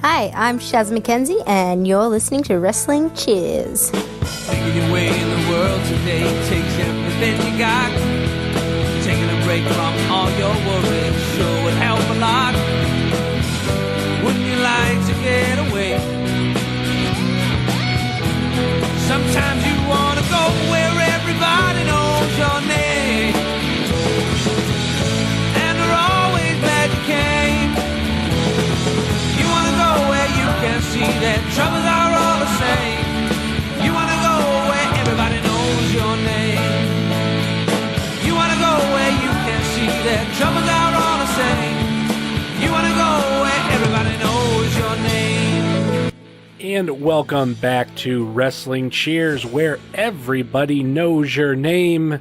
Hi, I'm Shaz McKenzie, and you're listening to Wrestling Cheers. Making your way in the world today takes everything you got. Taking a break from all your worries sure would help a lot. Wouldn't you like to get away? Sometimes you want to go where everybody knows your name, and they're always glad you came. You want to go where you can see that troubles are all the same. You want to go where everybody knows your name. You want to go where you can see that troubles are all the same. You want to go where everybody knows your name. And welcome back to Wrestling Cheers, where everybody knows your name,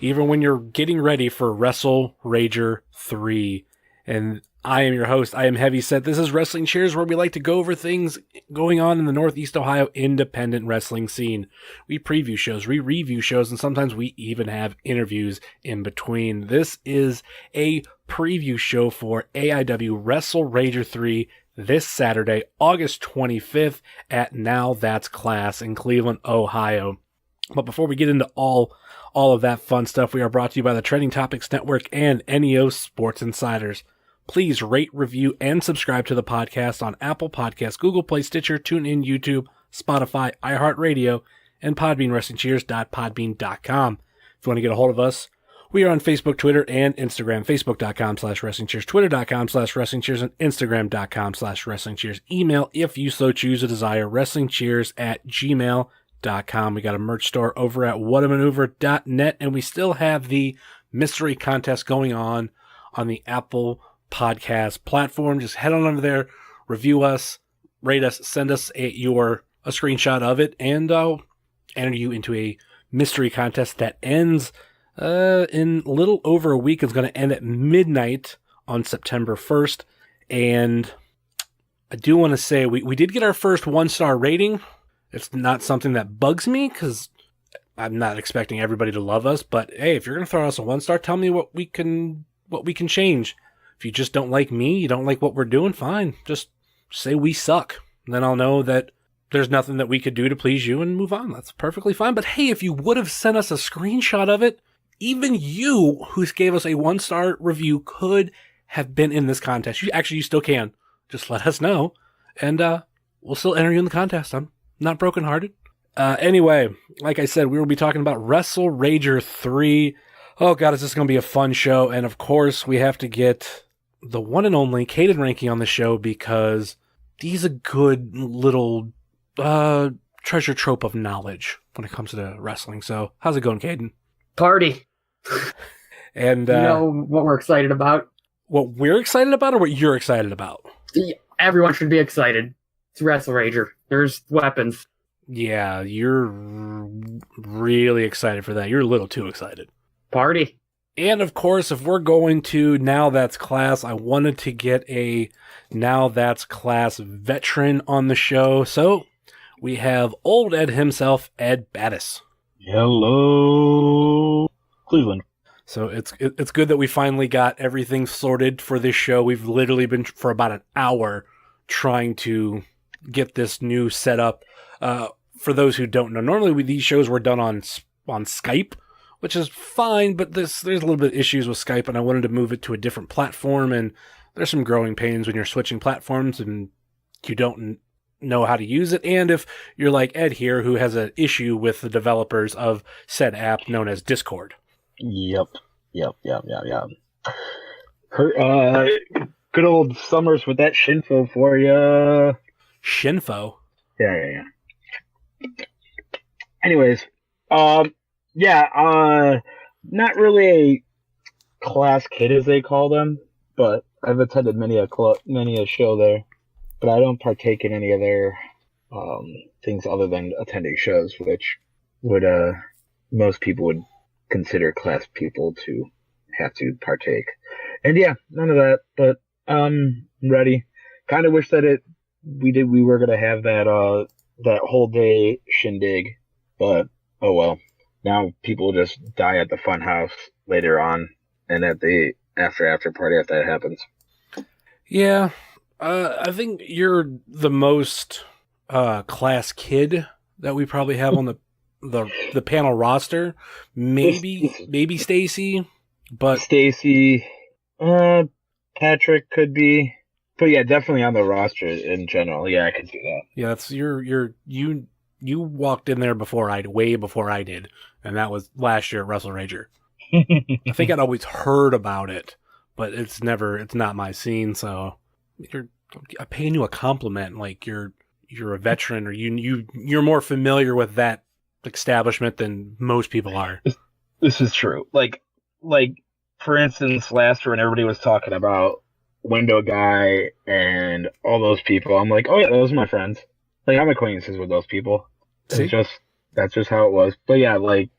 even when you're getting ready for WrestleRager 3. And I am your host, I am Heavyset. This is Wrestling Cheers, where we like to go over things going on in the Northeast Ohio independent wrestling scene. We preview shows, we review shows, and sometimes we even have interviews in between. This is a preview show for AIW WrestleRager 3 this Saturday, August 25th at Now That's Class in Cleveland, Ohio. But before we get into all of that fun stuff, we are brought to you by the Trending Topics Network and NEO Sports Insiders. Please rate, review, and subscribe to the podcast on Apple Podcasts, Google Play, Stitcher, TuneIn, YouTube, Spotify, iHeartRadio, and Podbean, WrestlingCheers.podbean.com. If you want to get a hold of us, we are on Facebook, Twitter, and Instagram. Facebook.com/WrestlingCheers, Twitter.com/WrestlingCheers, and Instagram.com/WrestlingCheers. Email, if you so choose or desire, WrestlingCheers@gmail.com. We got a merch store over at whatamaneuver.net, and we still have the mystery contest going on the Apple Podcast platform. Just head on over there, review us, rate us, send us a screenshot of it, and I'll enter you into a mystery contest that ends in a little over a week. It's going to end at midnight on September 1st. And I do want to say we did get our first 1-star rating. It's not something that bugs me because I'm not expecting everybody to love us. But hey, if you're going to throw us a 1-star, tell me what we can change. If you just don't like me, you don't like what we're doing, fine. Just say we suck. And then I'll know that there's nothing that we could do to please you and move on. That's perfectly fine. But hey, if you would have sent us a screenshot of it, even you who gave us a 1-star review could have been in this contest. You still can. Just let us know, and we'll still enter you in the contest. I'm not brokenhearted. Anyway, like I said, we will be talking about WrestleRager 3. Oh God, is this going to be a fun show? And of course, we have to get the one and only Kayden Ranky on the show because he's a good little treasure trove of knowledge when it comes to wrestling. So how's it going, Kayden? Party. And you know what we're excited about? What we're excited about or what you're excited about? Everyone should be excited. It's WrestleRager. There's weapons. Yeah, you're really excited for that. You're a little too excited. Party. And of course, if we're going to Now That's Class, I wanted to get a Now That's Class veteran on the show. So we have old Ed himself, Ed Battis. Hello, Cleveland. So it's good that we finally got everything sorted for this show. We've literally been for about an hour trying to get this new setup. For those who don't know, normally these shows were done on Skype, which is fine, but there's a little bit of issues with Skype, and I wanted to move it to a different platform, and there's some growing pains when you're switching platforms and you don't know how to use it. And if you're like Ed here, who has an issue with the developers of said app known as Discord. Yep. Good old Summers with that Shinfo for ya. Shinfo? Yeah. Anyways, not really a class kid as they call them, but I've attended many a show there. But I don't partake in any of their things other than attending shows, which would most people would consider class people to have to partake. And yeah, none of that. But ready. Kind of wish that we were gonna have that whole day shindig, but oh well. Now people just die at the fun house later on, and at the after party if that happens. Yeah. I think you're the most class kid that we probably have on the panel roster. Maybe Stacy, but Stacy, Patrick could be, but yeah, definitely on the roster in general. Yeah, I could do that. yeah, that's you walked in there way before I did, and that was last year at WrestleRager. I think I'd always heard about it, but it's not my scene. So I'm paying you a compliment, like you're a veteran, or you're more familiar with that establishment than most people are. This is true. Like for instance, last year when everybody was talking about Window Guy and all those people, I'm like, oh yeah, those are my friends. Like, I'm acquaintances with those people. See? That's just how it was. But yeah, like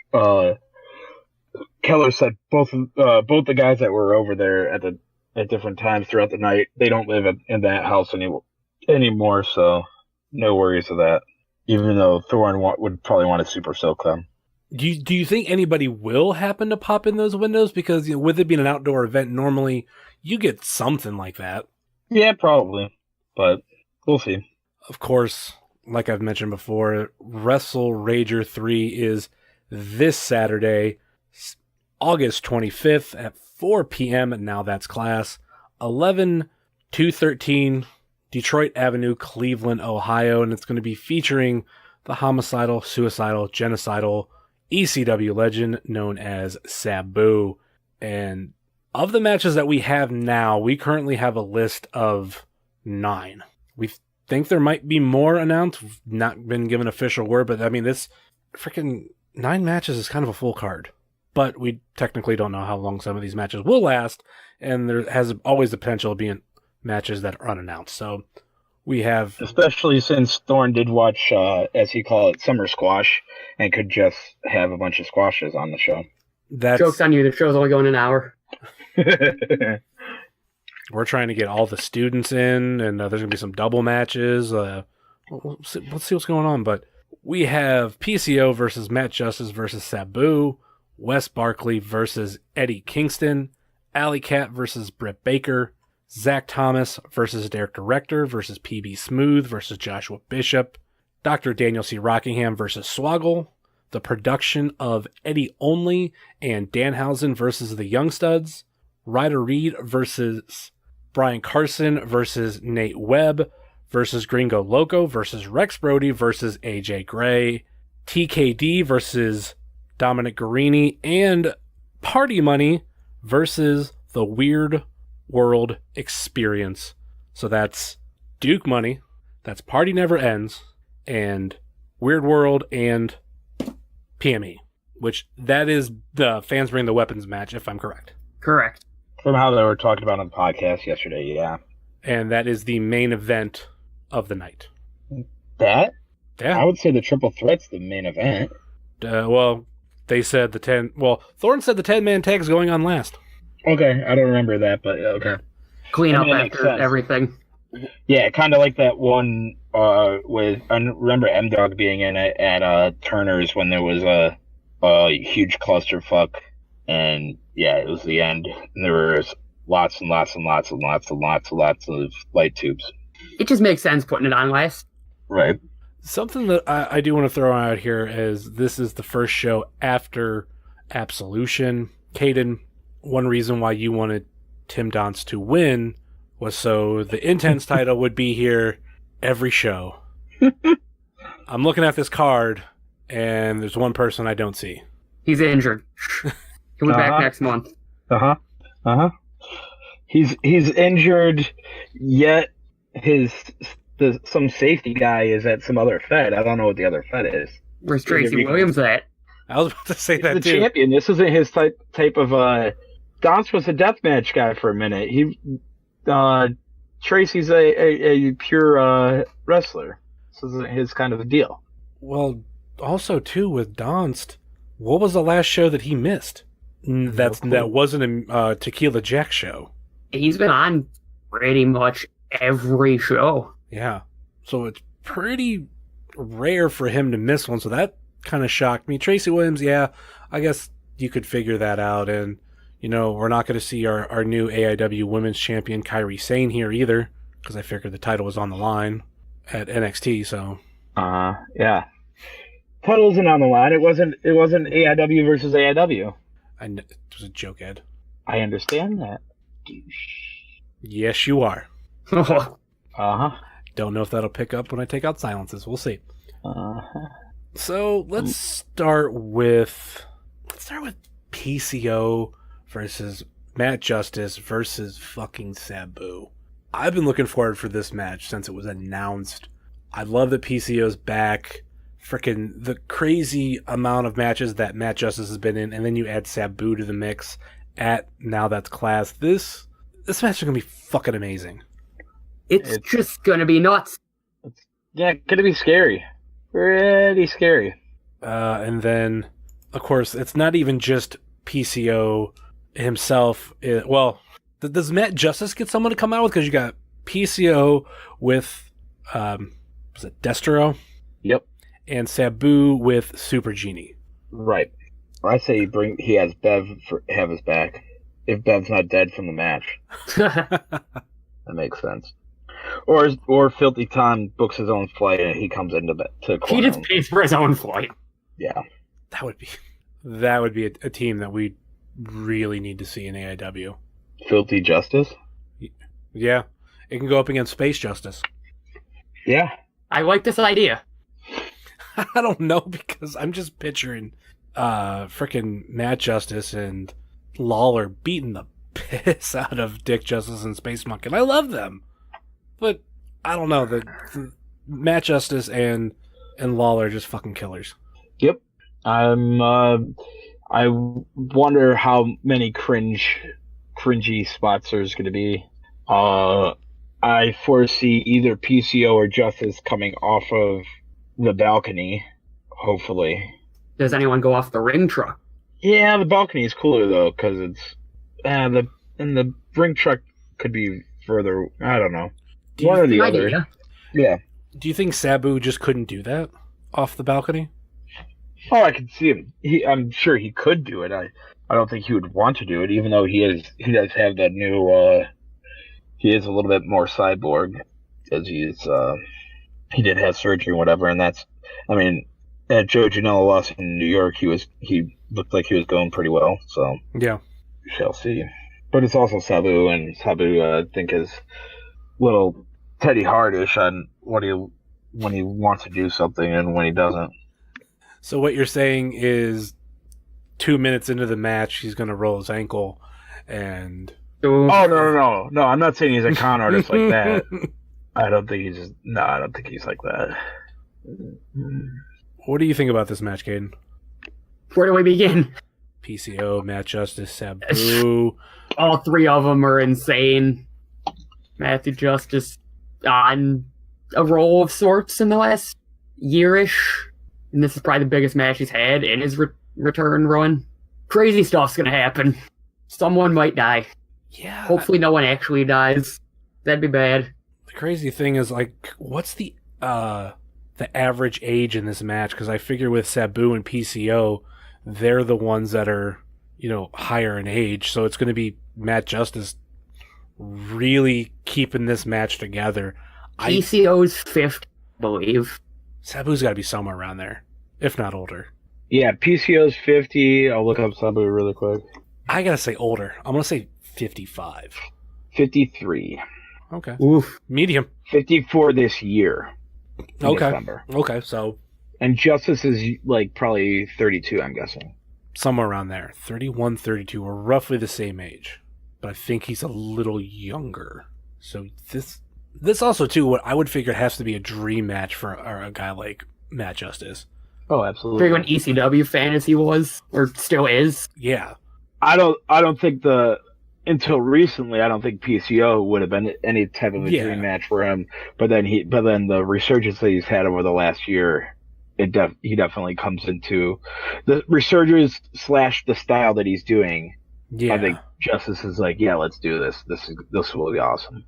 Keller said, both the guys that were over there at different times throughout the night, they don't live in that house anymore, so no worries with that. Even though Thorne would probably want to super soak them. Do you think anybody will happen to pop in those windows? Because with it being an outdoor event, normally you get something like that. Yeah, probably, but we'll see. Of course, like I've mentioned before, WrestleRager 3 is this Saturday, August 25th at 4 p.m. Now that's class 11213 Detroit Avenue, Cleveland, Ohio, and it's going to be featuring the homicidal, suicidal, genocidal ECW legend known as Sabu. And of the matches that we have now, we currently have a list of 9. We think there might be more announced. We've not been given official word, but I mean, this freaking 9 matches is kind of a full card. But we technically don't know how long some of these matches will last, and there has always the potential of being matches that are unannounced. So we have... Especially since Thorne did watch, as he called it, Summer Squash, and could just have a bunch of squashes on the show. Joke's on you, the show's only going an hour. We're trying to get all the students in, and there's going to be some double matches. Let's see what's going on. But we have PCO versus Matt Justice versus Sabu, Wes Barkley versus Eddie Kingston, Alley Cat versus Britt Baker, Zach Thomas versus Derek Director versus PB Smooth versus Joshua Bishop, Dr. Daniel C. Rockingham versus Swoggle, the production of Eddie Only and Danhausen versus the Young Studs, Ryder Reed versus Brian Carson versus Nate Webb versus Gringo Loco versus Rex Brody versus AJ Gray, TKD versus Dominic Guarini, and Party Money versus the Weird World Experience. So that's Duke Money, that's Party Never Ends, and Weird World and PME, which that is the Fans Bring the Weapons match, if I'm correct. Correct. From how they were talking about on the podcast yesterday, yeah. And that is the main event of the night. That? Yeah. I would say the Triple Threat's the main event. Well, they said Thorne said the 10-man tag is going on last. Okay, I don't remember that, but okay. Clean up after everything. Yeah, kind of like that one with, I remember M-Dog being in it at Turner's when there was a huge clusterfuck, and yeah, it was the end, and there was lots and lots and lots and lots and lots and lots of light tubes. It just makes sense putting it on last. Right. Something that I do want to throw out here is this is the first show after Absolution. Kayden, one reason why you wanted Tim Donst to win was so the Intense title would be here every show. I'm looking at this card, and there's one person I don't see. He's injured. He'll be back next month. He's injured, yet some safety guy is at some other Fed. I don't know what the other Fed is. Where's Tracy Williams at? I was about to say that the too. Champion. This isn't his type of. Donst was a deathmatch guy for a minute. Tracy's a pure wrestler. So this isn't his kind of a deal. Well, also too with Donst, what was the last show that he missed? That wasn't a Tequila Jack show. He's been on pretty much every show. Yeah. So it's pretty rare for him to miss one, so that kind of shocked me. Tracy Williams, yeah, I guess you could figure that out, and, we're not going to see our new AIW Women's Champion, Kairi Sane, here either. because I figured the title was on the line at NXT. So yeah. Title wasn't on the line. It wasn't AIW versus AIW. It was a joke, Ed. I understand that. Yes, you are. Uh-huh. Don't know if that'll pick up when I take out silences. We'll see. Uh-huh. So let's start with PCO versus Matt Justice versus fucking Sabu. I've been looking forward for this match since it was announced. I love that PCO's back. Freaking the crazy amount of matches that Matt Justice has been in, and then you add Sabu to the mix at Now That's Class. This match is gonna be fucking amazing. It's just gonna be nuts. Yeah, gonna be scary. Pretty scary. And then, of course, it's not even just PCO himself. Does Matt Justice get someone to come out with? Because you got PCO with, was it Destro? Yep. And Sabu with Super Genie. Right. I say he has Bev have his back. If Bev's not dead from the match. That makes sense. Or Filthy Tom books his own flight and he comes into to He just pays for his own flight. Yeah. That would be a team that we really need to see in AIW. Filthy Justice? Yeah. It can go up against Space Justice. Yeah. I like this idea. I don't know, because I'm just picturing frickin' Matt Justice and Lawler beating the piss out of Dick Justice and Space Monkey. And I love them. But I don't know, the Matt Justice and Lawler are just fucking killers. Yep. I wonder how many cringy spots there's going to be. I foresee either PCO or Justice coming off of the balcony, hopefully. Does anyone go off the ring truck? Yeah, the balcony is cooler though, because it's the ring truck could be further. I don't know. One or the other. Yeah. Do you think Sabu just couldn't do that off the balcony? Oh, I can see him. I'm sure he could do it. I don't think he would want to do it, even though he does have that new. He is a little bit more cyborg, because he did have surgery and whatever, and that's. I mean, at Joe Janela lost in New York, he looked like he was going pretty well. So yeah, we shall see. But it's also Sabu, and Sabu I think is a little Teddy Hardish on when he wants to do something and when he doesn't. So what you're saying is 2 minutes into the match, he's going to roll his ankle and... Oh, no. I'm not saying he's a con artist like that. I don't think he's like that. What do you think about this match, Kayden? Where do we begin? PCO, Matt Justice, Sabu. All three of them are insane. Matthew Justice on a roll of sorts in the last year-ish. And this is probably the biggest match he's had in his return run. Crazy stuff's gonna happen. Someone might die. Yeah. Hopefully no one actually dies. That'd be bad. The crazy thing is, like, what's the average age in this match? Because I figure with Sabu and PCO, they're the ones that are, higher in age. So it's going to be Matt Justice really keeping this match together. PCO's 50, I believe. Sabu's got to be somewhere around there, if not older. Yeah, PCO's 50. I'll look up Sabu really quick. I got to say older. I'm going to say 55. 53. Okay. Oof. Medium. 54 this year. Okay. December. Okay, so... And Justice is, probably 32, I'm guessing. Somewhere around there. 31, 32. We're roughly the same age. But I think he's a little younger. So this also, too, what I would figure has to be a dream match for a guy like Matt Justice. Oh, absolutely. Big an ECW fan as he was, or still is. Yeah. I don't think until recently, I don't think PCO would have been any type of a dream match for him. But then the resurgence that he's had over the last year, he definitely comes into the resurgence / the style that he's doing. Yeah. I think Justice is like, yeah, let's do this. This will be awesome.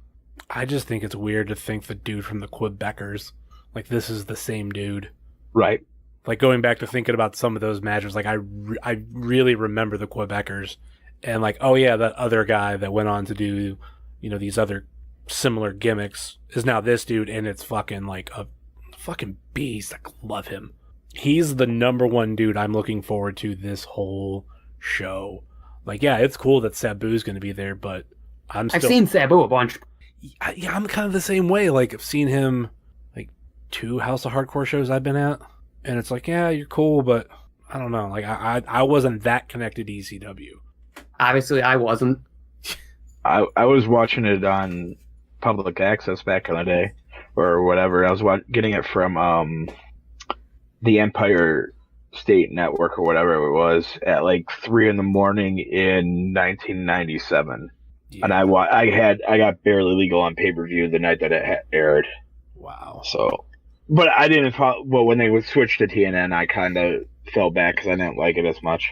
I just think it's weird to think the dude from the Quebecers, like, this is the same dude. Right. Like, going back to thinking about some of those matches, like, I really remember the Quebecers. And, like, oh, yeah, that other guy that went on to do, these other similar gimmicks is now this dude, and it's fucking like a fucking beast. I love him. He's the number one dude I'm looking forward to this whole show. Like, yeah, it's cool that Sabu's going to be there, but I've seen Sabu a bunch. Yeah, I'm kind of the same way. Like, I've seen him, like, 2 House of Hardcore shows I've been at, and it's like, yeah, you're cool, but I don't know. Like, I wasn't that connected to ECW. Obviously, I wasn't. I was watching it on public access back in the day, or whatever. I was getting it from the Empire State Network or whatever it was at like 3 a.m. in 1997, yeah. And I got barely legal on pay-per-view the night that it aired. Wow. So, but I didn't follow. Well, when they would switch to TNN, I kind of fell back because I didn't like it as much.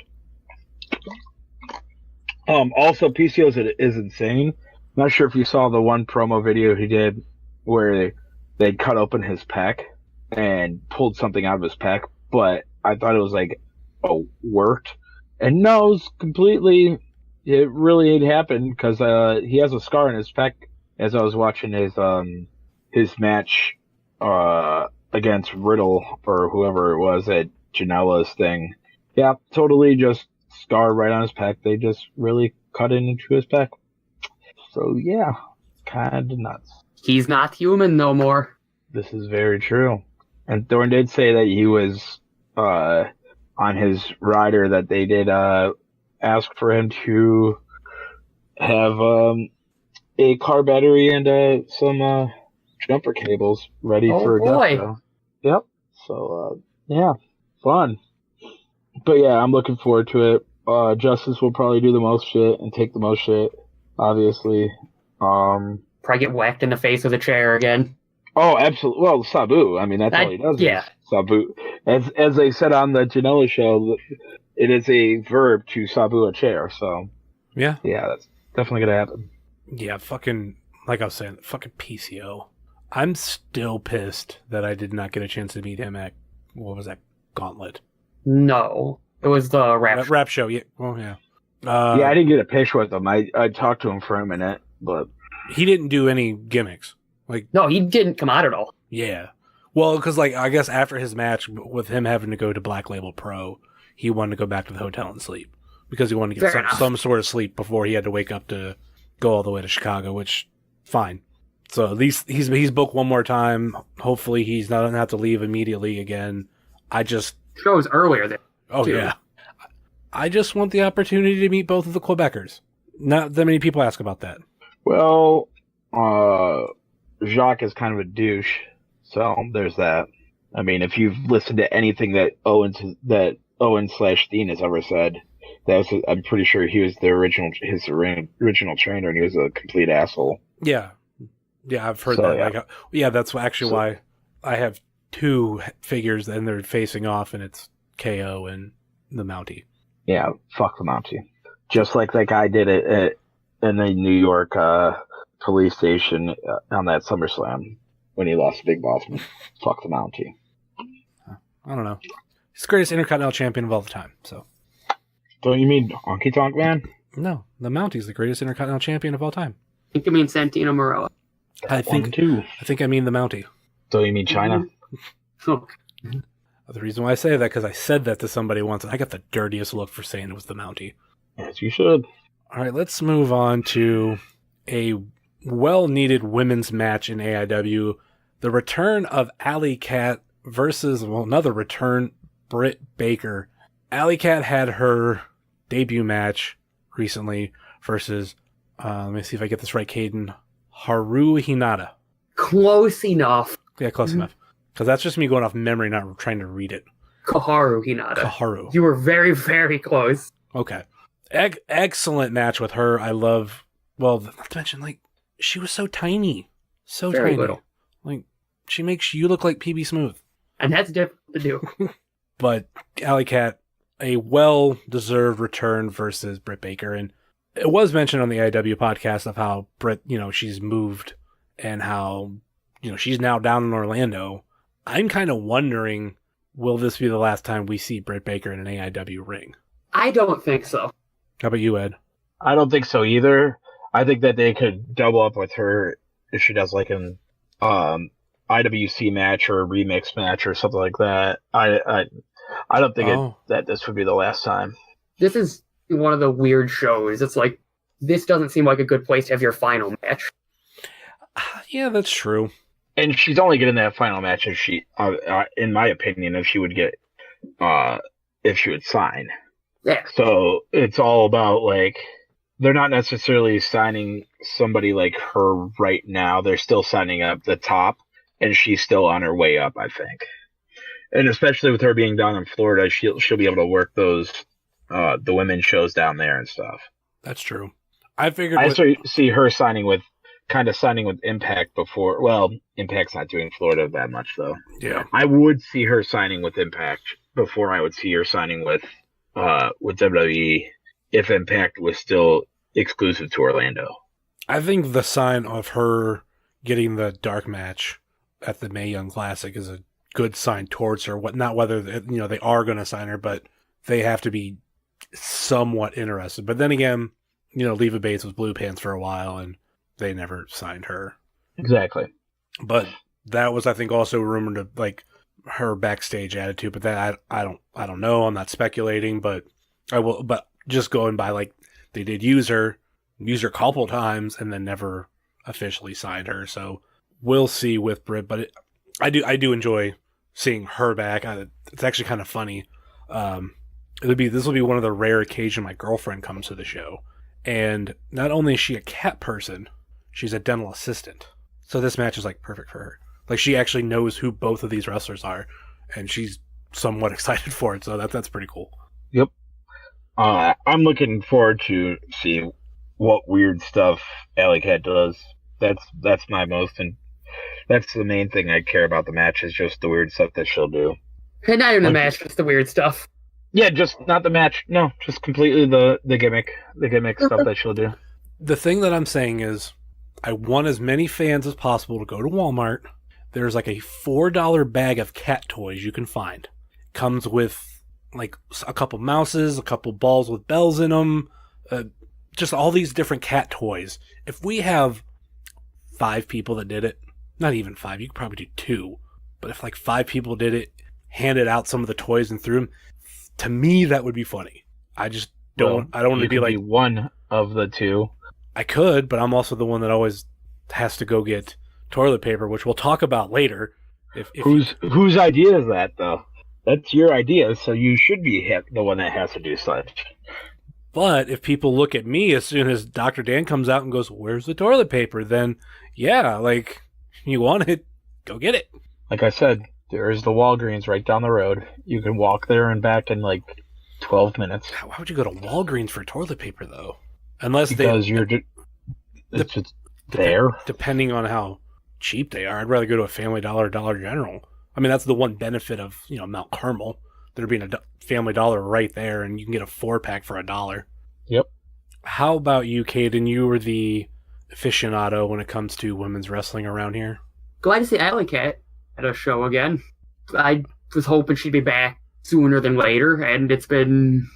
Also, PCO is insane. Not sure if you saw the one promo video he did where they cut open his pec and pulled something out of his pec, but I thought it was like, worked. And no, it was completely, it really ain't happened because he has a scar in his pec as I was watching his match against Riddle or whoever it was at Janela's thing. Yeah, totally just scar right on his pec. They just really cut it into his pec. So yeah, kind of nuts. He's not human no more. This is very true. And Thorne did say that he was on his rider that they did ask for him to have a car battery and some jumper cables ready for a boy. Show. Yep. So yeah, fun. But yeah, I'm looking forward to it. Justice will probably do the most shit and take the most shit, obviously. Probably get whacked in the face with a chair again. Oh, absolutely. Well, Sabu. I mean, that's all he does. Yeah. Sabu. As they said on the Janela show, it is a verb to Sabu a chair. So yeah, that's definitely gonna happen. Yeah, fucking like I was saying, fucking PCO. I'm still pissed that I did not get a chance to meet him at what was that, Gauntlet? No, it was the rap show. Yeah, well, yeah. Yeah, I didn't get a pitch with him. I talked to him for a minute, but he didn't do any gimmicks. Like, no, he didn't come out at all. Yeah. Well, because, like, I guess after his match, with him having to go to Black Label Pro, he wanted to go back to the hotel and sleep. Because he wanted to get some sort of sleep before he had to wake up to go all the way to Chicago, which, fine. So at least he's booked one more time. Hopefully he's not going to have to leave immediately again. Shows earlier there. Oh, too. Yeah. I just want the opportunity to meet both of the Quebecers. Not that many people ask about that. Well, Jacques is kind of a douche, so there's that. I mean, if you've listened to anything that Owen/Dean has ever said, I'm pretty sure he was his original trainer, and he was a complete asshole. Yeah, I've heard that. Yeah. That's actually why I have 2 figures, and they're facing off, and it's KO and the Mountie. Yeah, fuck the Mountie. Just like that guy did it in the New York police station on that SummerSlam when he lost to Big Boss. Fuck the Mountie. I don't know. He's the greatest Intercontinental Champion of all the time. So. Don't you mean Honky Tonk Man? No, the Mountie's the greatest Intercontinental Champion of all time. I think you mean Santino Marella. I think I mean the Mountie. So you mean China? The reason why I say that because I said that to somebody once, and I got the dirtiest look for saying it was the Mountie. Yes, you should. All right, let's move on to a well-needed women's match in AIW. The return of Alley Cat versus, another return, Britt Baker. Alley Cat had her debut match recently versus, let me see if I get this right, Kayden, Haru Hinata. Close enough. Yeah, close enough. Because that's just me going off memory, not trying to read it. Kaharu Hinata. Kaharu. You were very, very close. Okay. Excellent match with her. I love, well, not to mention, like, she was so tiny. So very tiny. Little. Like, she makes you look like PB Smooth. And that's different to do. But Alley Cat, a well-deserved return versus Britt Baker. And it was mentioned on the AIW podcast of how Britt, she's moved and how, she's now down in Orlando. I'm kind of wondering, will this be the last time we see Britt Baker in an AIW ring? I don't think so. How about you, Ed? I don't think so either. I think that they could double up with her if she does like an IWC match or a remix match or something like that. I don't think that this would be the last time. This is one of the weird shows. It's like, this doesn't seem like a good place to have your final match. Yeah, that's true. And she's only getting that final match if she, in my opinion, if she would sign. Yeah. So it's all about, like, they're not necessarily signing somebody like her right now. They're still signing up the top, and she's still on her way up, I think. And especially with her being down in Florida, she'll be able to work those the women's shows down there and stuff. That's true. I figured I see her signing with Impact before. Well, Impact's not doing Florida that much though. Yeah. I would see her signing with Impact before I would see her signing with WWE if Impact was still exclusive to Orlando. I think the sign of her getting the dark match at the Mae Young Classic is a good sign towards her. Not whether they are going to sign her, but they have to be somewhat interested. But then again, Leva Bates was Blue Pants for a while, and they never signed her. Exactly. But that was, I think, also rumored to like her backstage attitude. But that I don't know. I'm not speculating, but I will. But just going by, like, they did use her a couple times, and then never officially signed her. So we'll see with Britt. But I do enjoy seeing her back. It's actually kind of funny. This will be one of the rare occasions my girlfriend comes to the show, and not only is she a cat person, she's a dental assistant. So this match is like perfect for her. Like, she actually knows who both of these wrestlers are, and she's somewhat excited for it. So that's pretty cool. Yep. I'm looking forward to see what weird stuff Alley Cat does. That's my most, and that's the main thing I care about the match, is just the weird stuff that she'll do. And not even the match, just the weird stuff. Yeah, just not the match. No, just completely the gimmick stuff that she'll do. The thing that I'm saying is, I want as many fans as possible to go to Walmart. There's like a $4 bag of cat toys you can find. Comes with like a couple mouses, a couple balls with bells in them, just all these different cat toys. If we have 5 people that did it, not even 5, you could probably do 2. But if like 5 people did it, handed out some of the toys and threw them, to me that would be funny. I just don't. I don't want to be like one of the 2. I could, but I'm also the one that always has to go get toilet paper, which we'll talk about later. Whose idea is that, though? That's your idea, so you should be the one that has to do such. But if people look at me as soon as Dr. Dan comes out and goes, "Where's the toilet paper?" then yeah, like, you want it, go get it. Like I said, there is the Walgreens right down the road. You can walk there and back in like 12 minutes. Why would you go to Walgreens for toilet paper, though? Unless it's just there. Depending on how cheap they are, I'd rather go to a Family Dollar or Dollar General. I mean, that's the one benefit of Mount Carmel. There being a Family Dollar right there, and you can get a 4-pack for $1. Yep. How about you, Kayden? You were the aficionado when it comes to women's wrestling around here. Glad to see Alley Cat at a show again. I was hoping she'd be back sooner than later, and it's been,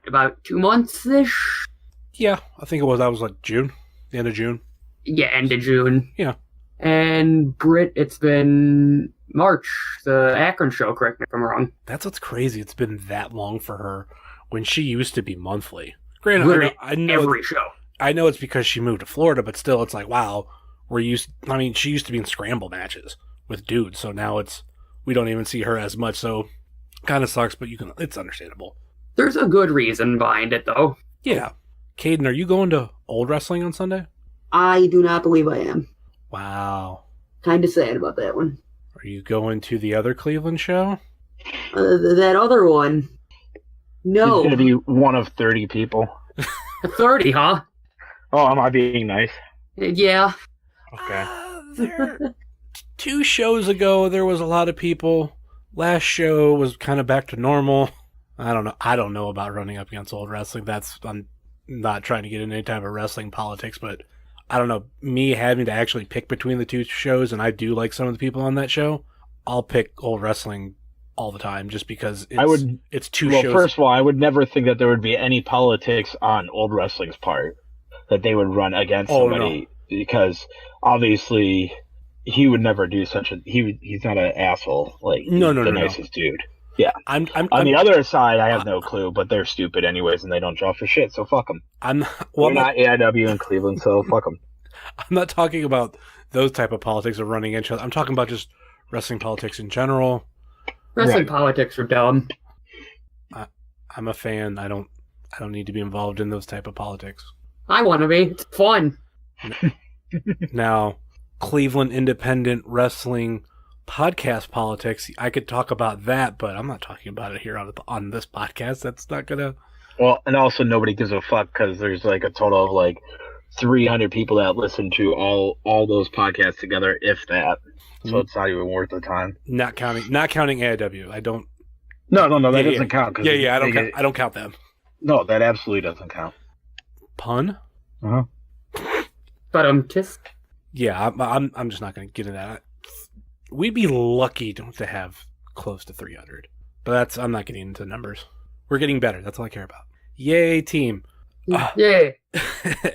about 2 months-ish? Yeah, I think that was like June, the end of June. Yeah, end of June. Yeah. And Britt, it's been March, the Akron show, correct me if I'm wrong. That's what's crazy. It's been that long for her when she used to be monthly. Granted, I know every show. I know it's because she moved to Florida, but still, it's like, wow, she used to be in scramble matches with dudes, so now we don't even see her as much, so kind of sucks, but it's understandable. There's a good reason behind it, though. Yeah. Kayden, are you going to Old Wrestling on Sunday? I do not believe I am. Wow. Kind of sad about that one. Are you going to the other Cleveland show? That other one. No. It's going to be one of 30 people. 30, huh? Oh, am I being nice? Yeah. Okay. 2 shows ago, there was a lot of people. Last show was kind of back to normal. I don't know. I don't know about running up against Old Wrestling. I'm not trying to get into any type of wrestling politics, but I don't know. Me having to actually pick between the 2 shows, and I do like some of the people on that show, I'll pick Old Wrestling all the time just because it's 2 shows. Well, first of all, I would never think that there would be any politics on Old Wrestling's part that they would run against somebody. because obviously he would never do such a he's not an asshole. Like he's No, the nicest dude. Yeah. I'm On the other side, I have no clue, but they're stupid anyways, and they don't draw for shit. So fuck them. We're not AIW in Cleveland, so fuck them. I'm not talking about those type of politics of running each other. I'm talking about just wrestling politics in general. Wrestling politics are dumb. I'm a fan. I don't need to be involved in those type of politics. I want to be. It's fun. Now, Cleveland independent wrestling podcast politics, I could talk about that, but I'm not talking about it here on this podcast. That's not gonna. Well, and also nobody gives a fuck because there's like a total of like 300 people that listen to all those podcasts together, if that. So it's not even worth the time. Not counting AIW. I don't. No, that doesn't count. Yeah, I don't count them. No, that absolutely doesn't count. Pun? But just. Yeah, I'm just not going to get into that. We'd be lucky to have close to 300, but I'm not getting into numbers. We're getting better. That's all I care about. Yay, team! Yeah.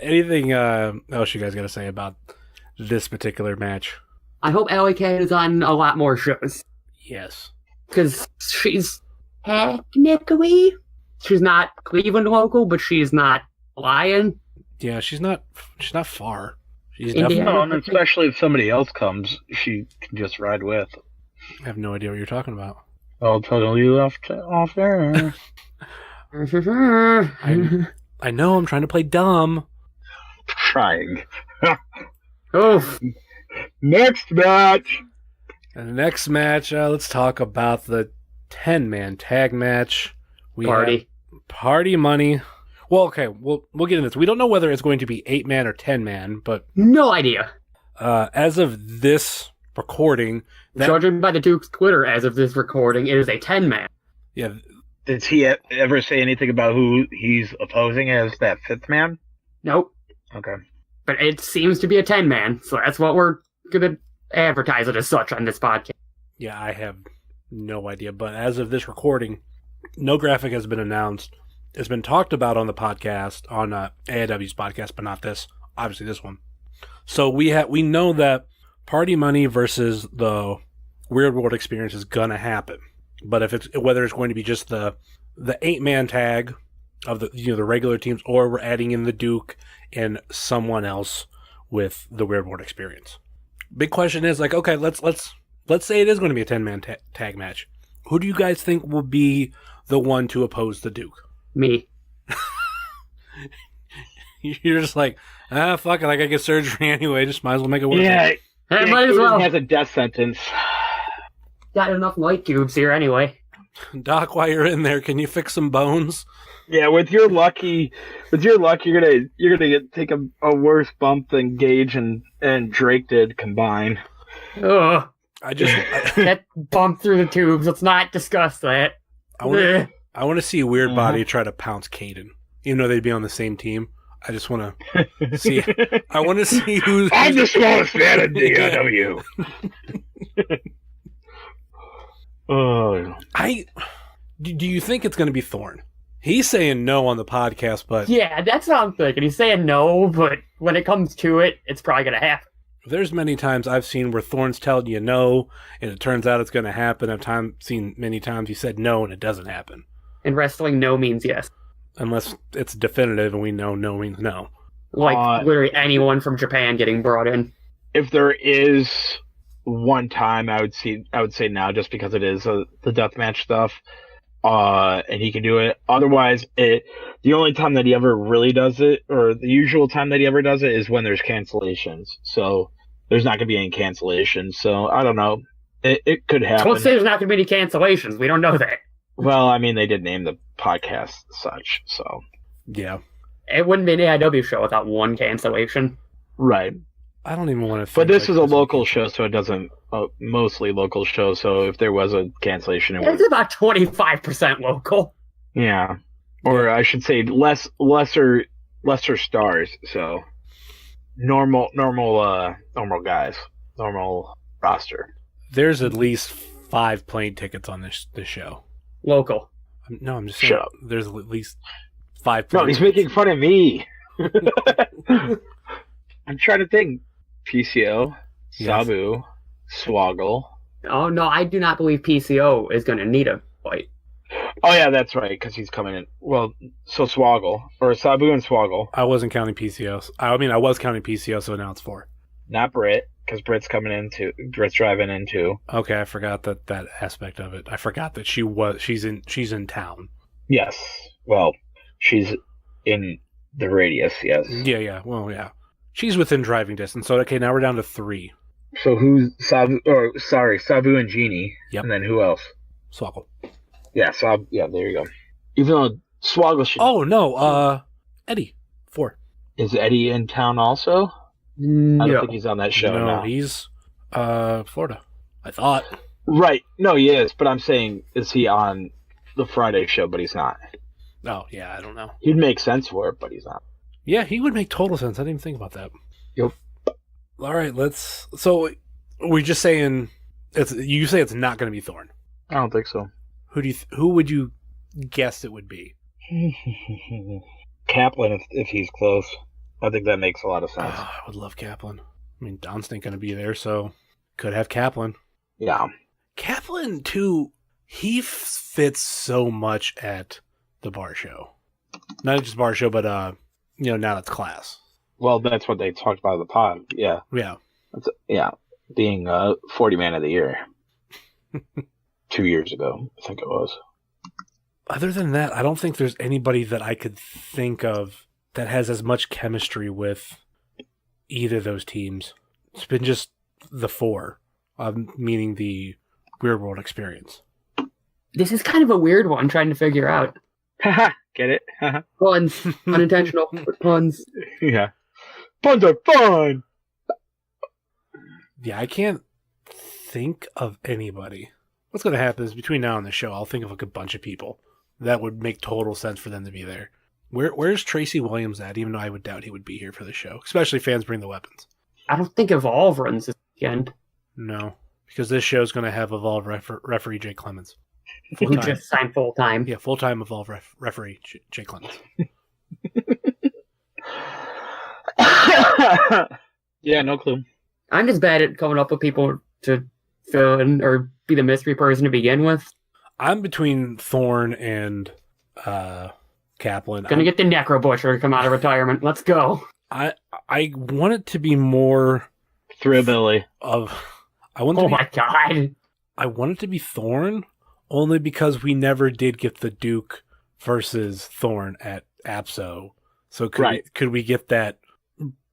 Anything else you guys got to say about this particular match? I hope Alley Cat is on a lot more shows. Yes, because she's technically she's not Cleveland local, but she's not lying. Yeah, she's not far. She's Indiana. definitely. And especially if somebody else comes, she can just ride with. I have no idea what you're talking about. I'll tell you off air. I know. I'm trying to play dumb. Trying. Oh. Next match. And the next match, let's talk about the 10-man tag match. We have Party Money. Well, okay, we'll get into this. We don't know whether it's going to be 8-man or 10-man, but no idea. As of this recording, judging by the Duke's Twitter, as of this recording, it is a 10-man. Yeah. Did he ever say anything about who he's opposing as that 5th man? Nope. Okay. But it seems to be a 10-man, so that's what we're gonna advertise it as such on this podcast. Yeah, I have no idea, but as of this recording, no graphic has been announced. It's been talked about on the podcast, on AIW's podcast, but not this. Obviously, this one. So we know that Party Money versus the Weird World Experience is gonna happen, but whether it's going to be just the 8-man tag of the regular teams, or we're adding in the Duke and someone else with the Weird World Experience. Big question is like, okay, let's say it is going to be a 10-man tag match. Who do you guys think will be the one to oppose the Duke? Me. You're just like, fuck it, I gotta get surgery anyway, just might as well make it work. Yeah, might as well. He has a death sentence. Got enough light tubes here anyway. Doc, while you're in there, can you fix some bones? Yeah, with your luck, you're gonna take a worse bump than Gage and Drake did combined. Ugh. That bump through the tubes. Let's not discuss that. I want to see Weird Body try to pounce Kayden, even though they'd be on the same team. I just want to see. I want to see who's. I'm the smallest fan in DIW. Oh. Do you think it's going to be Thorne? He's saying no on the podcast, but yeah, that's what I'm thinking. He's saying no, but when it comes to it, it's probably going to happen. There's many times I've seen where Thorne's telling you no, and it turns out it's going to happen. I've seen many times he said no, and it doesn't happen. In wrestling, no means yes. Unless it's definitive, and we know no means no. Like literally anyone from Japan getting brought in. If there is one time, I would say now, just because it is the deathmatch stuff. And he can do it. Otherwise, the only time that he ever really does it, or the usual time that he ever does it, is when there's cancellations. So there's not going to be any cancellations. So I don't know. It could happen. Don't say there's not going to be any cancellations. We don't know that. Well, I mean, they did name the podcast such, so. Yeah. It wouldn't be an AIW show without one cancellation. Right. I don't even want to. But this is a local show, so it doesn't. Mostly local show. So if there was a cancellation, it's about 25% local. Yeah, or I should say lesser stars. So normal guys, normal roster. There's at least 5 plane tickets on this show. Local. No, I'm just saying. Shut up. There's at least 5. No, he's making fun of me. I'm trying to think. PCO, Yes. Sabu, Swoggle. Oh, no, I do not believe PCO is going to need a fight. Oh, yeah, that's right, because he's coming in. Well, so Swoggle, or Sabu and Swoggle. I wasn't counting PCO. I mean, I was counting PCO, so now it's 4. Not Britt, because Britt's driving in too. Okay, I forgot that aspect of it. I forgot that she's in town. Yes. Well, she's in the radius, yes. Yeah. Well, yeah. She's within driving distance. So, okay, now we're down to 3. So who's Sabu? Or sorry, Sabu and Genie. Yep. And then who else? Swoggle. Yeah, Sabu. Yeah, there you go. Even though Swoggle should. Oh, no. Eddie. 4. Is Eddie in town also? I don't think he's on that show No, now. he's Florida. I thought. Right. No, he is. But I'm saying, is he on the Friday show? But he's not. Oh, yeah, I don't know. He'd make sense for it, but he's not. Yeah, he would make total sense. I didn't even think about that. Yep. All right, so we're just saying you say it's not going to be Thorne. I don't think so. Who would you guess it would be? Kaplan, if he's close. I think that makes a lot of sense. I would love Kaplan. I mean, Don's not going to be there, so could have Kaplan. Yeah. Kaplan, too, he fits so much at the bar show. Not just bar show, but, now it's class. Well, that's what they talked about in the pod. Yeah. Yeah. Being 40 Man of the Year. 2 years ago, I think it was. Other than that, I don't think there's anybody that I could think of that has as much chemistry with either of those teams. It's been just the 4, meaning the Weird World Experience. This is kind of a weird one, trying to figure out. Haha, get it? Puns. Unintentional, but puns. Yeah. Puns are fun! Yeah, I can't think of anybody. What's going to happen is between now and the show, I'll think of like a bunch of people that would make total sense for them to be there. Where's Tracy Williams at? Even though I would doubt he would be here for the show, especially Fans Bring the Weapons. I don't think Evolve runs this weekend. No, because this show is going to have Evolve referee Jay Clemens. Who just signed full time. Yeah, full-time Evolve referee Jay Clemens. Yeah, no clue. I'm just bad at coming up with people to fill in or be the mystery person to begin with. I'm between Thorne and Kaplan. Gonna get the Necro Butcher to come out of retirement. Let's go. I want it to be more Thrillbilly. of. My god. I want it to be Thorne only because we never did get the Duke versus Thorne at APSO. So could we get that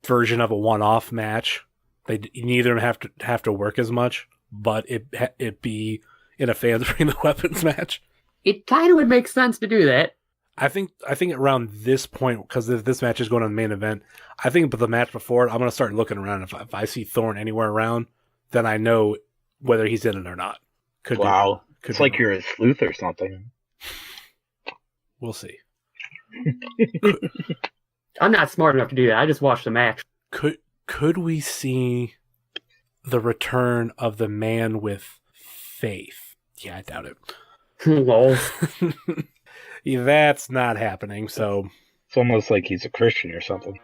version of a one-off match? Neither of them have to work as much, but it be in a Fans Bring the Weapons match. It kind of would make sense to do that. I think around this point, because this match is going on the main event, I think the match before, I'm going to start looking around. If I see Thorne anywhere around, then I know whether he's in it or not. Wow. It's like you're a sleuth or something. We'll see. I'm not smart enough to do that. I just watched the match. Could we see the return of the man with faith? Yeah, I doubt it. Lol. Yeah, that's not happening, so... It's almost like he's a Christian or something.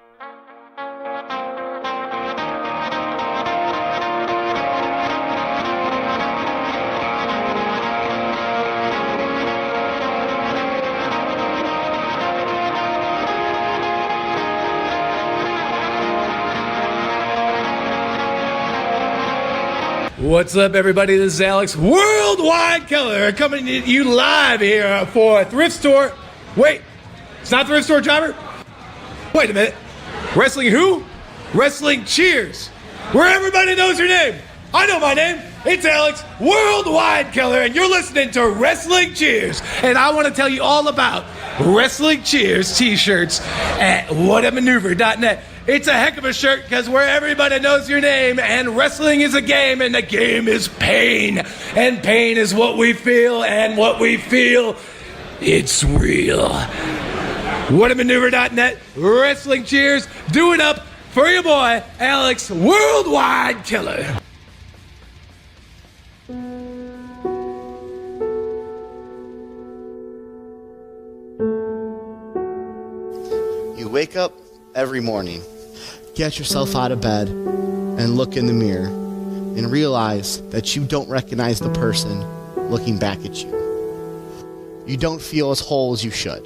What's up, everybody? This is Alex Worldwide Keller coming to you live here for Thrift Store. Wait, it's not Thrift Store, Driver? Wait a minute. Wrestling who? Wrestling Cheers, where everybody knows your name. I know my name. It's Alex Worldwide Keller, and you're listening to Wrestling Cheers. And I want to tell you all about Wrestling Cheers t-shirts at whatamaneuver.net. It's a heck of a shirt because where everybody knows your name, and wrestling is a game, and the game is pain. And pain is what we feel, and what we feel, it's real. Whatamaneuver.net, Wrestling Cheers, do it up for your boy, Alex Worldwide Killer. You wake up every morning, get yourself out of bed and look in the mirror and realize that you don't recognize the person looking back at you. You don't feel as whole as you should.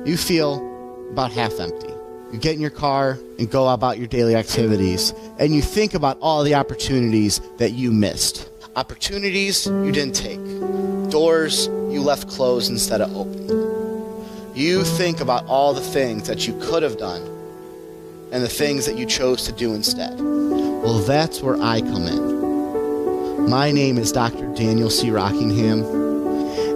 You feel about half empty. You get in your car and go about your daily activities, and you think about all the opportunities that you missed. Opportunities you didn't take. Doors you left closed instead of open. You think about all the things that you could have done and the things that you chose to do instead. Well, that's where I come in. My name is Dr. Daniel C. Rockingham,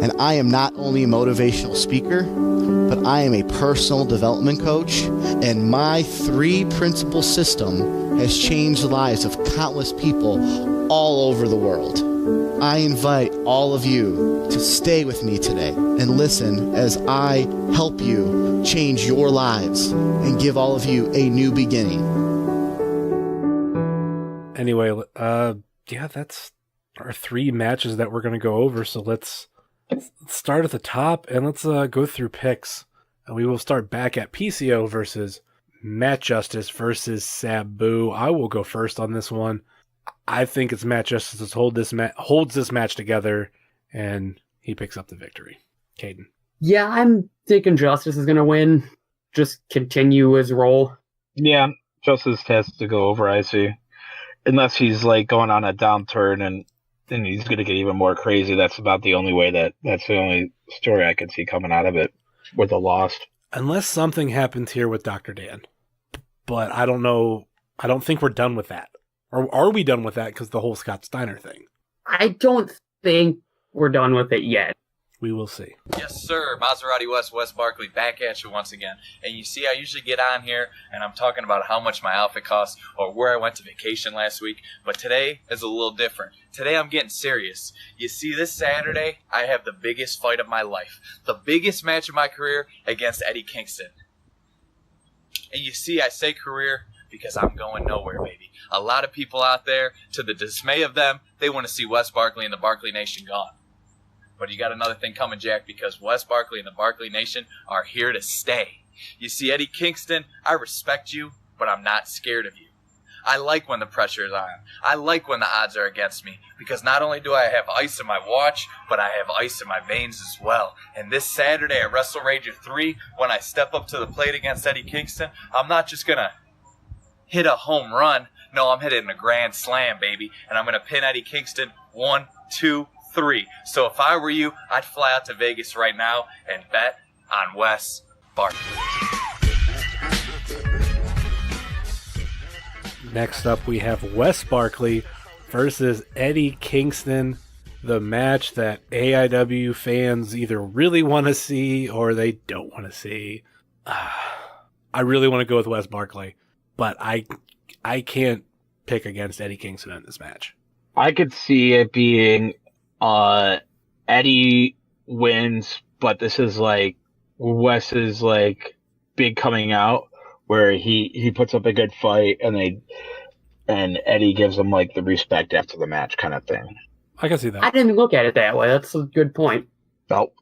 and I am not only a motivational speaker, but I am a personal development coach, and my 3 principle system has changed the lives of countless people all over the world. I invite all of you to stay with me today and listen as I help you change your lives and give all of you a new beginning. Anyway, yeah, that's our 3 matches that we're going to go over. So let's start at the top and let's go through picks. And we will start back at PCO versus Matt Justice versus Sabu. I will go first on this one. I think it's Matt Justice holds this match together, and he picks up the victory. Kayden. Yeah, I'm thinking Justice is going to win. Just continue his role. Yeah, Justice has to go over, I see. Unless he's like going on a downturn and he's going to get even more crazy. That's about the only way that's the only story I can see coming out of it with a loss. Unless something happens here with Dr. Dan. But I don't know. I don't think we're done with that. Or are we done with that because the whole Scott Steiner thing? I don't think we're done with it yet. We will see. Yes, sir. Maserati Wes Barkley back at you once again. And you see, I usually get on here and I'm talking about how much my outfit costs or where I went to vacation last week. But today is a little different. Today I'm getting serious. You see, this Saturday, I have the biggest fight of my life. The biggest match of my career against Eddie Kingston. And you see, I say career because I'm going nowhere, baby. A lot of people out there, to the dismay of them, they want to see Wes Barkley and the Barkley Nation gone. But you got another thing coming, Jack, because Wes Barkley and the Barkley Nation are here to stay. You see, Eddie Kingston, I respect you, but I'm not scared of you. I like when the pressure is on. I like when the odds are against me, because not only do I have ice in my watch, but I have ice in my veins as well. And this Saturday at WrestleRager 3, when I step up to the plate against Eddie Kingston, I'm not just going to hit a home run. No, I'm hitting a grand slam, baby. And I'm going to pin Eddie Kingston 1, 2, 3. So if I were you, I'd fly out to Vegas right now and bet on Wes Barkley. Next up, we have Wes Barkley versus Eddie Kingston. The match that AIW fans either really want to see or they don't want to see. I really want to go with Wes Barkley, but I can't pick against Eddie Kingston in this match. I could see it being Eddie wins, but this is like Wes's like big coming out where he puts up a good fight and Eddie gives him like the respect after the match kind of thing. I can see that. I didn't look at it that way. That's a good point. Oh.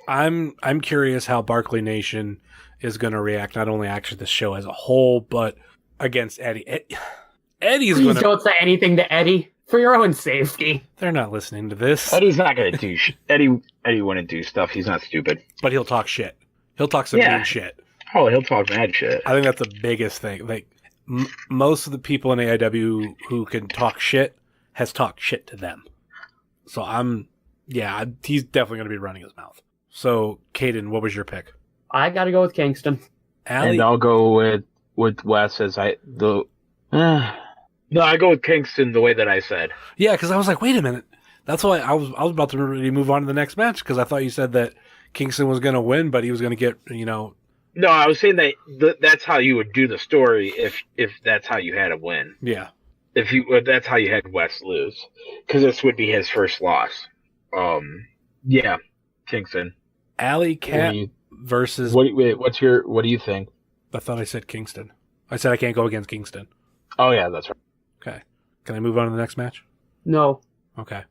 I'm curious how Barkley Nation is going to react, not only actually the show as a whole, but against Eddie. Eddie's going to... Please don't say anything to Eddie, for your own safety. They're not listening to this. Eddie's not going to do Eddie wouldn't do stuff. He's not stupid. But he'll talk shit. He'll talk some mean shit. Oh, he'll talk mad shit. I think that's the biggest thing. Like, most of the people in AIW who can talk shit has talked shit to them. So he's definitely going to be running his mouth. So, Kayden, what was your pick? I got to go with Kingston. And I'll go with Wes as No, I go with Kingston the way that I said. Yeah, because I was like, wait a minute. That's why I was about to really move on to the next match, because I thought you said that Kingston was going to win, but he was going to get, No, I was saying that that's how you would do the story if that's how you had a win. Yeah. That's how you had Wes lose, because this would be his first loss. Yeah, Kingston. Alley Cat versus. What do you think? I thought I said Kingston. I said I can't go against Kingston. Oh yeah, that's right. Okay. Can I move on to the next match? No. Okay.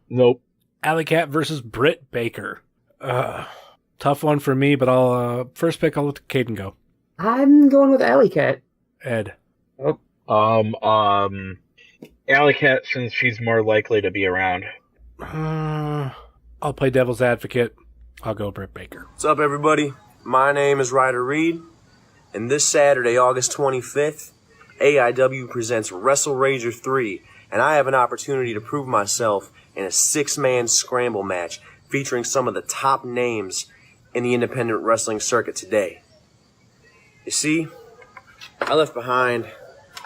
Nope. Alley Cat versus Britt Baker. Tough one for me, but I'll first pick. I'll let Kayden go. I'm going with Alley Cat. Ed. Oh, Alley Cat, since she's more likely to be around. I'll play devil's advocate. I'll go Britt Baker. What's up, everybody? My name is Ryder Reed, and this Saturday, August 25th, AIW presents WrestleRager 3, and I have an opportunity to prove myself in a 6-man scramble match featuring some of the top names in the independent wrestling circuit today. You see, I left behind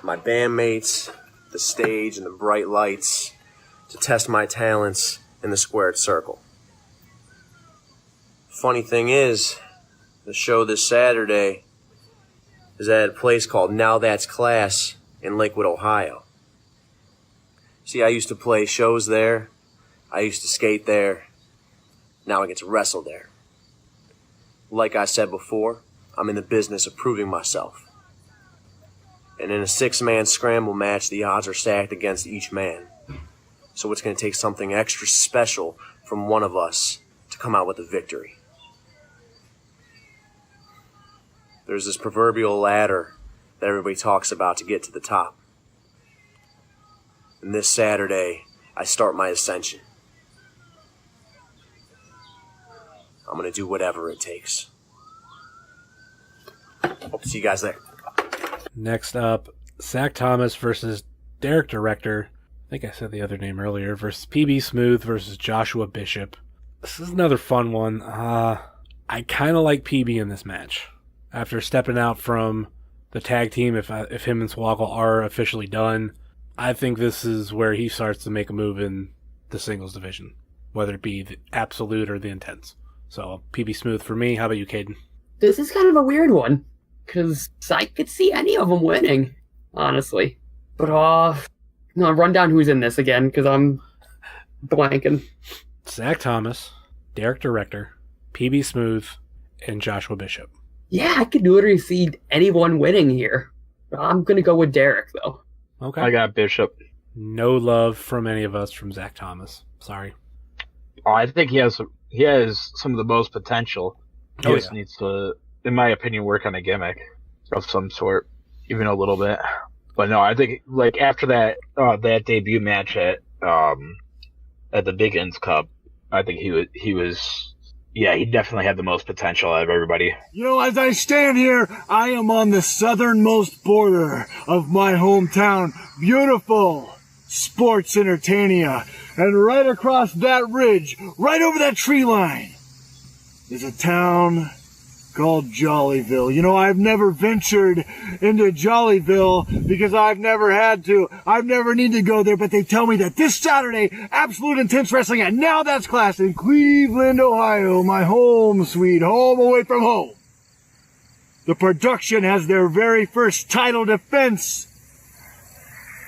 my bandmates, the stage, and the bright lights to test my talents in the squared circle. Funny thing is, the show this Saturday is at a place called Now That's Class in Lakewood, Ohio. See, I used to play shows there. I used to skate there. Now I get to wrestle there. Like I said before, I'm in the business of proving myself. And in a 6-man scramble match, the odds are stacked against each man. So it's going to take something extra special from one of us to come out with a victory. There's this proverbial ladder that everybody talks about to get to the top. And this Saturday, I start my ascension. I'm going to do whatever it takes. Hope to see you guys there. Next up, Zach Thomas versus Derek Director. I think I said the other name earlier. Versus PB Smooth versus Joshua Bishop. This is another fun one. I kind of like PB in this match. After stepping out from the tag team, if him and Swoggle are officially done, I think this is where he starts to make a move in the singles division, whether it be the absolute or the intense. So PB Smooth for me. How about you, Kayden? this is kind of a weird one, because I could see any of them winning, honestly. But, no, run down who's in this again, because I'm blanking. Zach Thomas, Derek Director, PB Smooth, and Joshua Bishop. Yeah, I could literally see anyone winning here. I'm going to go with Derek, though. Okay. I got Bishop. No love from any of us from Zach Thomas. Sorry. Oh, I think he has some of the most potential. He just needs to, in my opinion, work on a gimmick of some sort, even a little bit. But no, I think like after that debut match at the Big Ends Cup, I think he definitely had the most potential out of everybody. You know, as I stand here, I am on the southernmost border of my hometown, beautiful Sports Entertainia. And right across that ridge, right over that tree line, is a town called Jollyville. You know, I've never ventured into Jollyville because I've never had to. I've never needed to go there, but they tell me that this Saturday, Absolute Intense Wrestling at Now That's Class in Cleveland, Ohio, my home sweet home away from home. The production has their very first title defense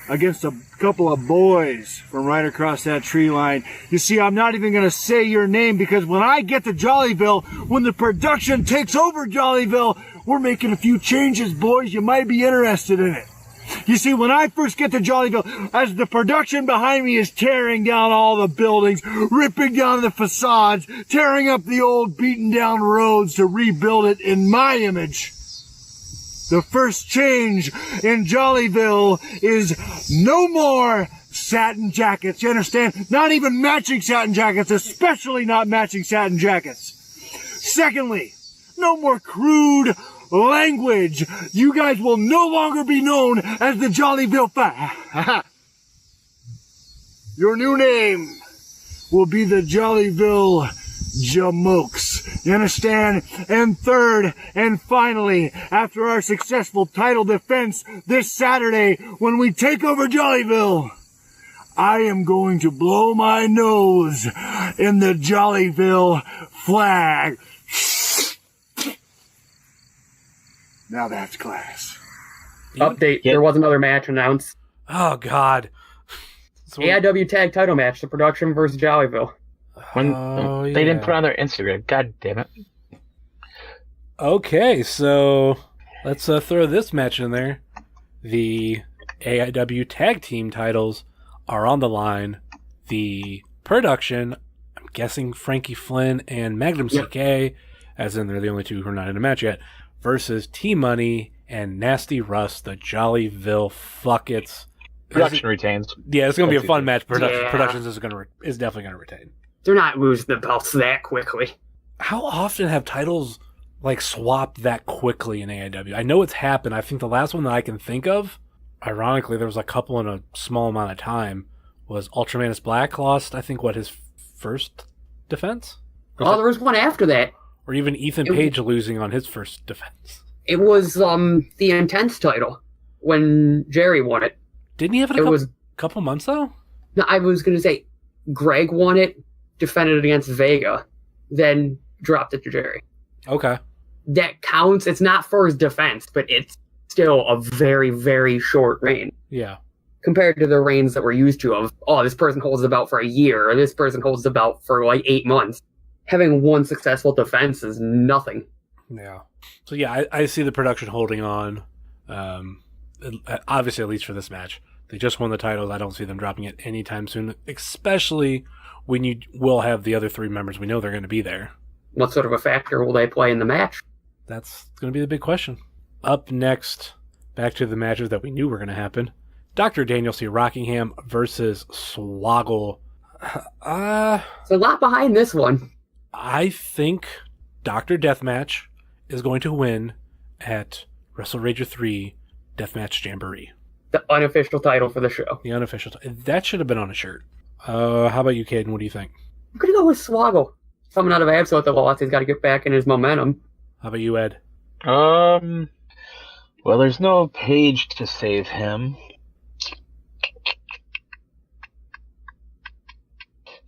against a couple of boys from right across that tree line. You see, I'm not even going to say your name because when I get to Jollyville, when the production takes over Jollyville, we're making a few changes, boys. You might be interested in it. You see, when I first get to Jollyville, as the production behind me is tearing down all the buildings, ripping down the facades, tearing up the old beaten down roads to rebuild it in my image, the first change in Jollyville is no more satin jackets. You understand? Not even matching satin jackets, especially not matching satin jackets. Secondly, no more crude language. You guys will no longer be known as the Jollyville Five. Your new name will be the Jollyville Jamokes. You understand? And third, and finally, after our successful title defense this Saturday, when we take over Jollyville, I am going to blow my nose in the Jollyville flag. Now that's class. Update, there was another match announced. Oh, God. AIW Tag Title match, the production versus Jollyville. They didn't put it on their Instagram. God damn it. Okay, so let's throw this match in there. The AIW Tag Team titles are on the line. The production, I'm guessing Frankie Flynn and Magnum CK, as in they're the only two who are not in a match yet, versus T-Money and Nasty Russ, the Jollyville Fuckets. Production retains. Yeah, it's going to be a fun easy. match. Yeah. Productions is definitely going to retain. They're not losing the belts that quickly. How often have titles like swapped that quickly in AIW? I know it's happened. I think the last one that I can think of, ironically, there was a couple in a small amount of time, was Ultramanus Black lost, I think, his first defense? Oh, there was one after that. Or even Ethan Page losing on his first defense. It was the Intense title when Jerry won it. Didn't he have it a couple months, though? No, I was going to say Greg won it, defended it against Vega, then dropped it to Jerry. Okay. That counts. It's not for his defense, but it's still a very, very short reign. Yeah. Compared to the reigns that we're used to of, this person holds the belt for a year, or this person holds the belt for like 8 months. Having one successful defense is nothing. Yeah. So yeah, I see the production holding on. Obviously, at least for this match. They just won the titles. I don't see them dropping it anytime soon, especially when you will have the other 3 members. We know they're going to be there. What sort of a factor will they play in the match? That's going to be the big question. Up next, back to the matches that we knew were going to happen. Dr. Daniel C. Rockingham versus Swoggle. There's a lot behind this one. I think Dr. Deathmatch is going to win at WrestleRager 3 Deathmatch Jamboree. The unofficial title for the show. The unofficial that should have been on a shirt. How about you, Kayden? What do you think? I'm going to go with Swoggle. Coming out of Absol at the loss, he's got to get back in his momentum. How about you, Ed? Well, there's no Page to save him.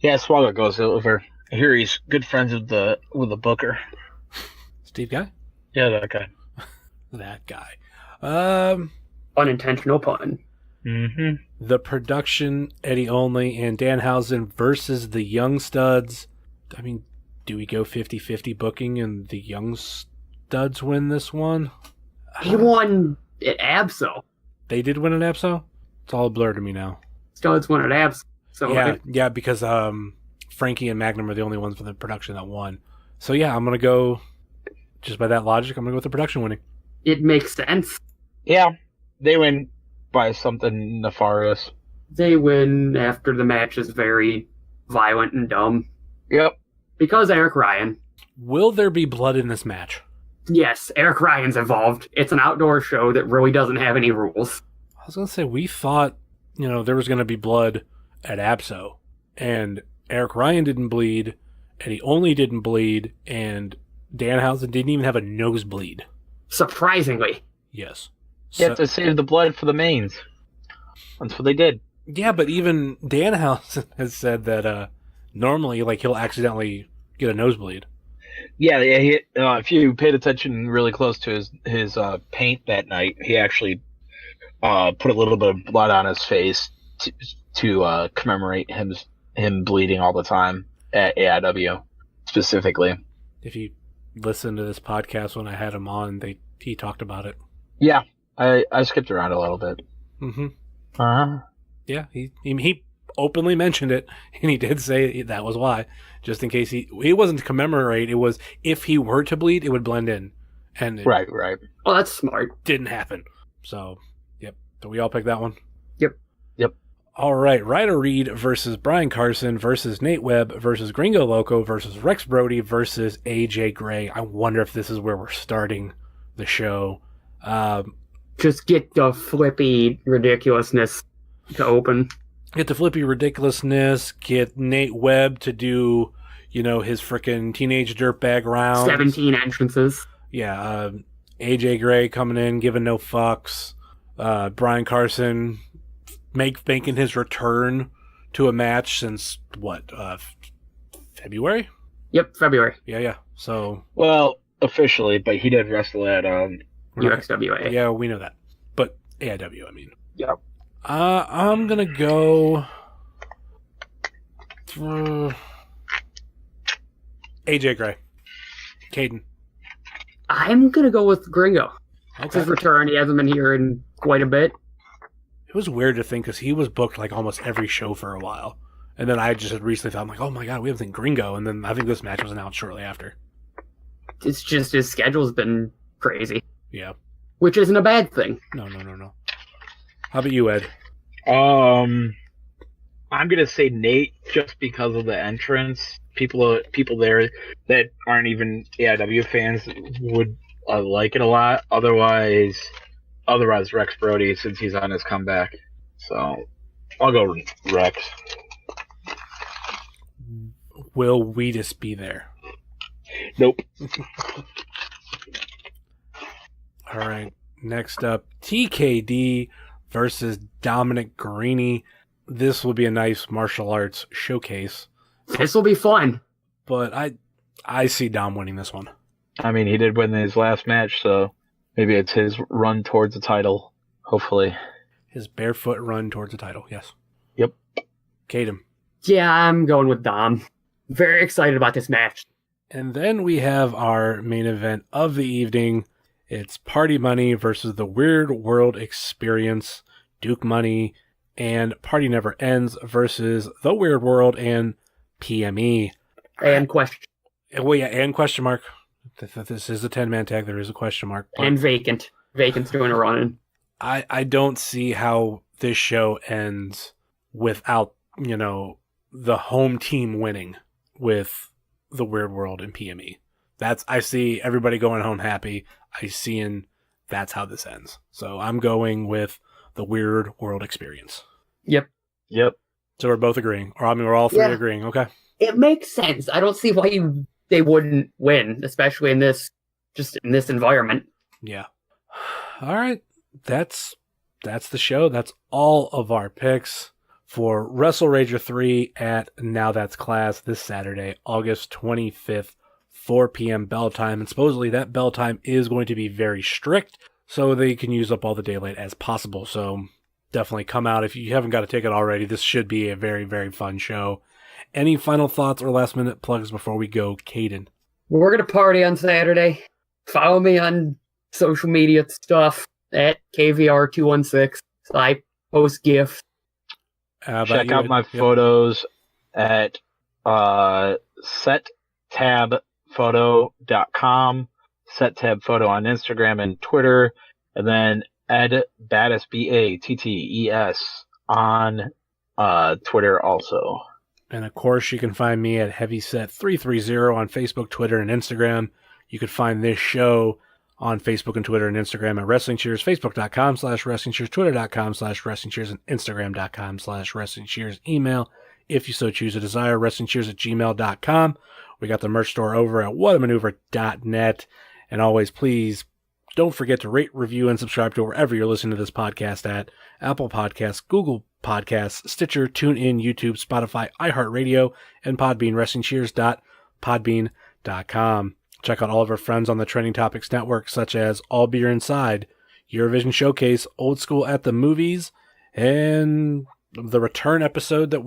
Yeah, Swoggle goes over. I hear he's good friends with the Booker. Steve Guy? Yeah, that guy. That guy. Unintentional pun. Mm-hmm. The production, Eddie Only and Danhausen versus the Young Studs. I mean, do we go 50-50 booking and the Young Studs win this one? He won at Absol. They did win at Absol? It's all a blur to me now. Studs won at Absol. So yeah, because Frankie and Magnum are the only ones from the production that won. So yeah, I'm going to go, just by that logic, I'm going to go with the production winning. It makes sense. Yeah, they win by something nefarious. They win after the match is very violent and dumb. Yep. Because Eric Ryan. Will there be blood in this match? Yes, Eric Ryan's involved. It's an outdoor show that really doesn't have any rules. I was going to say, we thought, there was going to be blood at Abso, and Eric Ryan didn't bleed, Eddie Only didn't bleed, and Danhausen didn't even have a nosebleed. Surprisingly. Yes. You have to save the blood for the mains. That's what they did. Yeah, but even Danhausen has said that normally, he'll accidentally get a nosebleed. Yeah. If you paid attention really close to his paint that night, he actually put a little bit of blood on his face to commemorate him bleeding all the time at AIW specifically. If you listen to this podcast when I had him on, he talked about it. Yeah, I skipped around a little bit. Mm-hmm. Uh-huh. Yeah, he openly mentioned it, and he did say that was why, just in case it wasn't to commemorate. It was if he were to bleed, it would blend in, and right. Oh, that's smart. Didn't happen. So, yep. So we all picked that one. Yep. All right, Ryder Reed versus Brian Carson versus Nate Webb versus Gringo Loco versus Rex Brody versus AJ Gray. I wonder if this is where we're starting the show. Just get the flippy ridiculousness to open. Get the flippy ridiculousness. Get Nate Webb to do, his freaking teenage dirtbag round. 17 entrances. Yeah, AJ Gray coming in, giving no fucks. Brian Carson making his return to a match since February? Yep, February. Yeah. So, well, officially, but he did wrestle at UXWA. Yeah, we know that. But AIW, I mean. Yep. I'm gonna go AJ Gray. Kayden. I'm gonna go with Gringo. Okay. It's his return. He hasn't been here in quite a bit. It was weird to think because he was booked almost every show for a while. And then I just had recently thought, I'm like, oh my god, we haven't seen Gringo. And then I think this match was announced shortly after. It's just his schedule's been crazy. Yeah. which isn't a bad thing. No. How about you, Ed? I'm gonna say Nate just because of the entrance. People there that aren't even AIW fans would like it a lot. Otherwise Rex Brody, since he's on his comeback. So I'll go Rex. Will Wheatus be there? Nope. All right. Next up, TKD versus Dominic Garrini. This will be a nice martial arts showcase. This will be fun. But I see Dom winning this one. I mean, he did win his last match, so maybe it's his run towards the title. Hopefully. His barefoot run towards the title, yes. Yep. Kayden. Yeah, I'm going with Dom. Very excited about this match. And then we have our main event of the evening. It's Party Money versus the Weird World Experience. Duke Money and Party Never Ends versus the Weird World and PME. And question. Well, yeah, and question mark. This is a 10-man tag. There is a question mark. And Vacant. Vacant's doing a run-in. I don't see how this show ends without, the home team winning with the Weird World and PME. I see everybody going home happy. That's how this ends. So I'm going with the Weird World Experience. Yep. So we're both agreeing. Or we're all three agreeing. Okay. It makes sense. I don't see why they wouldn't win, especially in this environment. Yeah. All right. That's the show. That's all of our picks for WrestleRager 3 at Now That's Class this Saturday, August 25th, 4 p.m. bell time. And supposedly that bell time is going to be very strict, so they can use up all the daylight as possible. So definitely come out. If you haven't got a ticket already, this should be a very, very fun show. Any final thoughts or last minute plugs before we go, Kayden? We're going to party on Saturday. Follow me on social media stuff at KVR216. I post gifts. Check out my photos at settabphoto.com, settabphoto on Instagram and Twitter, and then Ed Battis, BATTES, on Twitter also. And of course, you can find me at Heavyset330 on Facebook, Twitter, and Instagram. You can find this show on Facebook and Twitter and Instagram at Wrestling Cheers, Facebook.com/Wrestling Cheers, Twitter.com/Wrestling Cheers, and Instagram.com/Wrestling Cheers. Email, if you so choose to desire, WrestlingCheers@gmail.com. We got the merch store over at whatamaneuver.net. And always, please don't forget to rate, review, and subscribe to wherever you're listening to this podcast at Apple Podcasts, Google Podcasts, Stitcher, TuneIn, YouTube, Spotify, iHeartRadio, and Podbean, WrestlingCheers.podbean.com. Check out all of our friends on the Trending Topics Network, such as All Beer Inside, Eurovision Showcase, Old School at the Movies, and the return episode that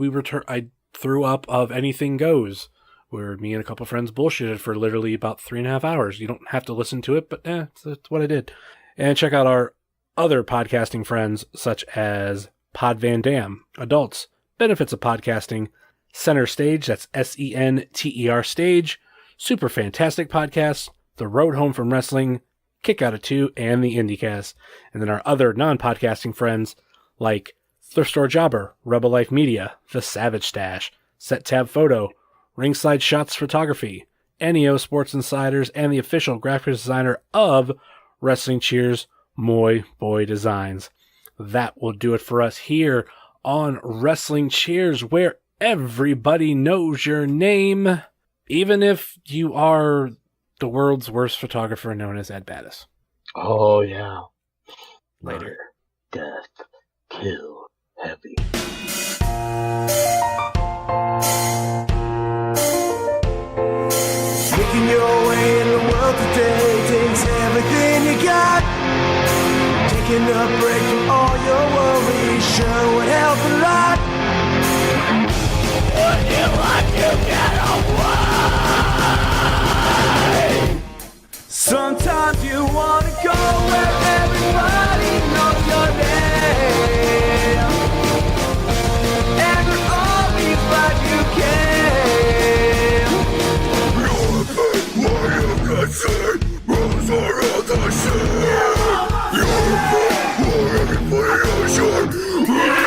I threw up of Anything Goes, where me and a couple friends bullshitted for literally about 3.5 hours. You don't have to listen to it, but that's what I did. And check out our other podcasting friends, such as Pod Van Dam, Adults, Benefits of Podcasting, Center Stage, that's SENTER Stage, Super Fantastic Podcasts, The Road Home from Wrestling, Kick Out of 2, and the IndieCast. And then our other non-podcasting friends like Thrift Store Jobber, Rebel Life Media, The Savage Stash, Set Tab Photo, Ringside Shots Photography, NEO Sports Insiders, and the official graphic designer of Wrestling Cheers, Moy Boy Designs. That will do it for us here on Wrestling Cheers, where everybody knows your name, even if you are the world's worst photographer known as Ed Battis. Oh, yeah. Later. Death, kill, heavy. Making your way in the world today takes everything you got. Taking a break from all your worries sure would help a lot. Would you like to get away? Sometimes you wanna go where everybody knows your name. blood.